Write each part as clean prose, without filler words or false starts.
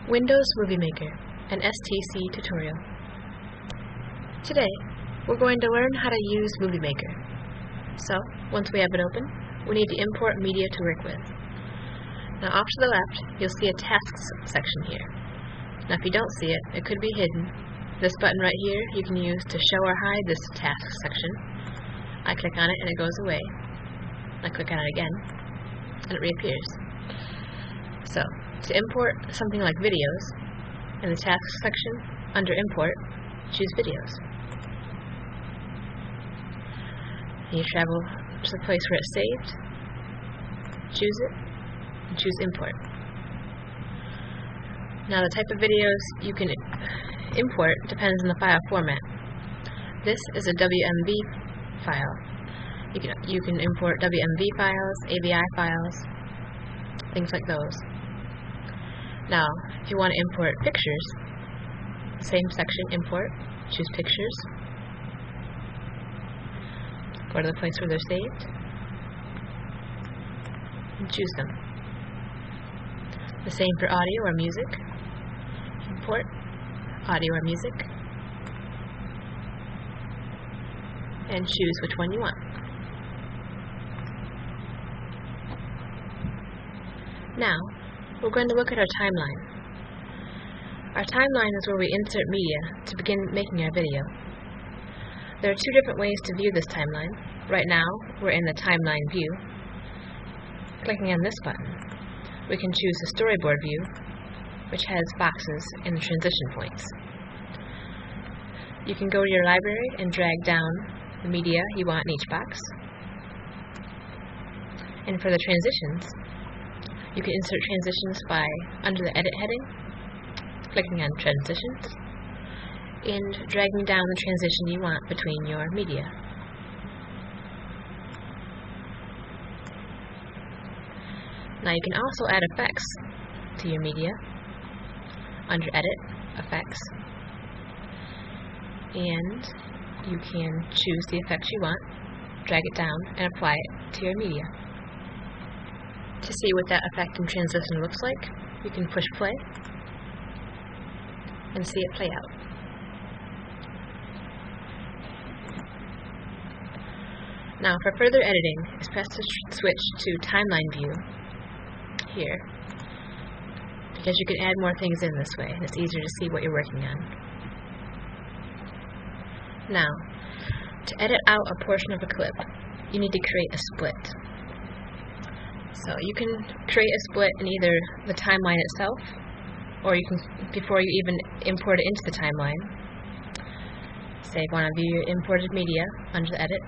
Windows Movie Maker, an STC tutorial. Today, we're going to learn how to use Movie Maker. So, once we have it open, we need to import media to work with. Now off to the left, you'll see a Tasks section here. Now if you don't see it, it could be hidden. This button right here you can use to show or hide this Tasks section. I click on it and it goes away. I click on it again, and it reappears. So, to import something like videos, in the Tasks section, under Import, choose Videos. You travel to the place where it's saved, choose it, and choose Import. Now the type of videos you can import depends on the file format. This is a WMV file. You can import WMV files, AVI files, things like those. Now, if you want to import pictures, same section, Import, choose Pictures, go to the place where they're saved, and choose them. The same for audio or music. Import, audio or music, and choose which one you want. Now, we're going to look at our timeline. Our timeline is where we insert media to begin making our video. There are two different ways to view this timeline. Right now, we're in the timeline view. Clicking on this button, we can choose the storyboard view, which has boxes and transition points. You can go to your library and drag down the media you want in each box. And for the transitions, you can insert transitions by, under the Edit heading, clicking on Transitions, and dragging down the transition you want between your media. Now you can also add effects to your media, under Edit, Effects, and you can choose the effects you want, drag it down, and apply it to your media. To see what that effect and transition looks like, you can push play and see it play out. Now for further editing, is press the switch to Timeline View here, because you can add more things in this way and it's easier to see what you're working on. Now, to edit out a portion of a clip, you need to create a split. So you can create a split in either the timeline itself, or you can, before you even import it into the timeline, say you want to view your imported media under the Edit.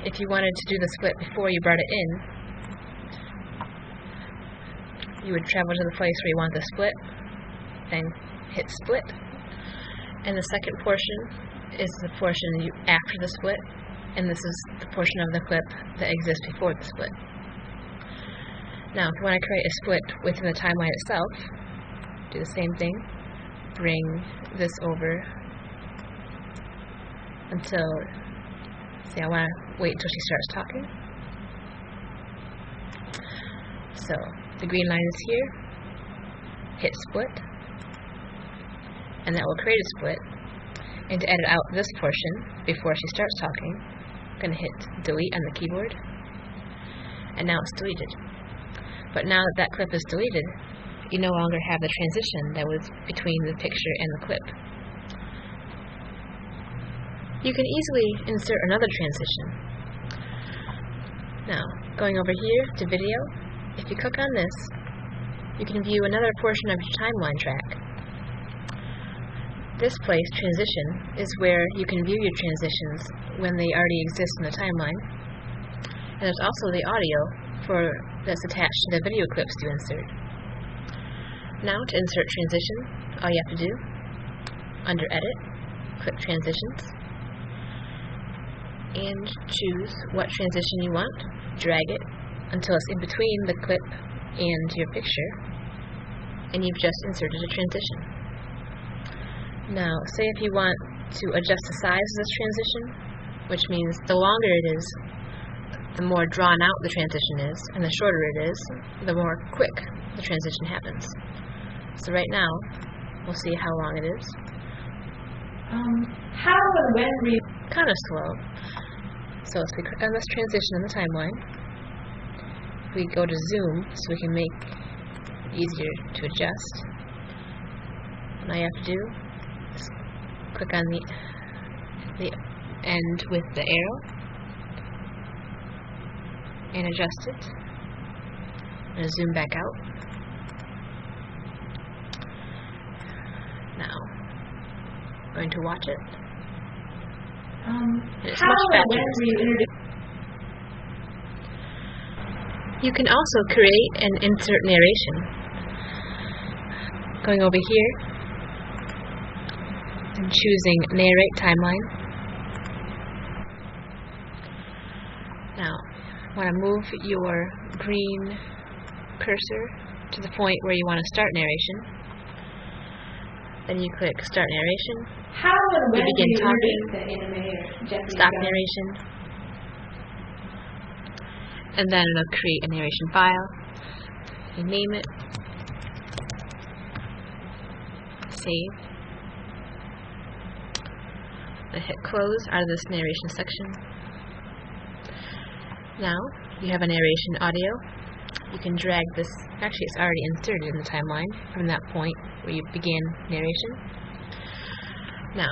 If you wanted to do the split before you brought it in, you would travel to the place where you want the split, then hit Split, and the second portion is the portion after the split, and this is the portion of the clip that exists before the split. Now, if you want to create a split within the timeline itself, do the same thing. Bring this over until, say I want to wait until she starts talking. So, the green line is here. Hit Split, and that will create a split. And to edit out this portion before she starts talking, I'm going to hit Delete on the keyboard, and now it's deleted. But now that that clip is deleted, you no longer have the transition that was between the picture and the clip. You can easily insert another transition. Now, going over here to Video, if you click on this, you can view another portion of your timeline track. This place, Transition, is where you can view your transitions when they already exist in the timeline. And there's also the audio that's attached to the video clips to insert. Now to insert transition, all you have to do, under Edit, click Transitions, and choose what transition you want, drag it until it's in between the clip and your picture, and you've just inserted a transition. Now, say if you want to adjust the size of this transition, which means the longer it is, the more drawn out the transition is, and the shorter it is, the more quick the transition happens. So right now, we'll see how long it is. How and when we... Kind of slow. So as we click on this transition in the timeline, we go to zoom so we can make it easier to adjust. And all you have to do is click on the end with the arrow and adjust it. And zoom back out. Now, I'm going to watch it. And it's much faster. You can also create and insert narration. Going over here and choosing Narrate Timeline. Now, want to move your green cursor to the point where you want to start narration. Then you click Start Narration. How and when you begin do talking. Stop narration. And then it'll create a narration file. You name it. Save. And hit close out of this narration section. Now you have a narration audio. You can drag this, actually it's already inserted in the timeline from that point where you begin narration. Now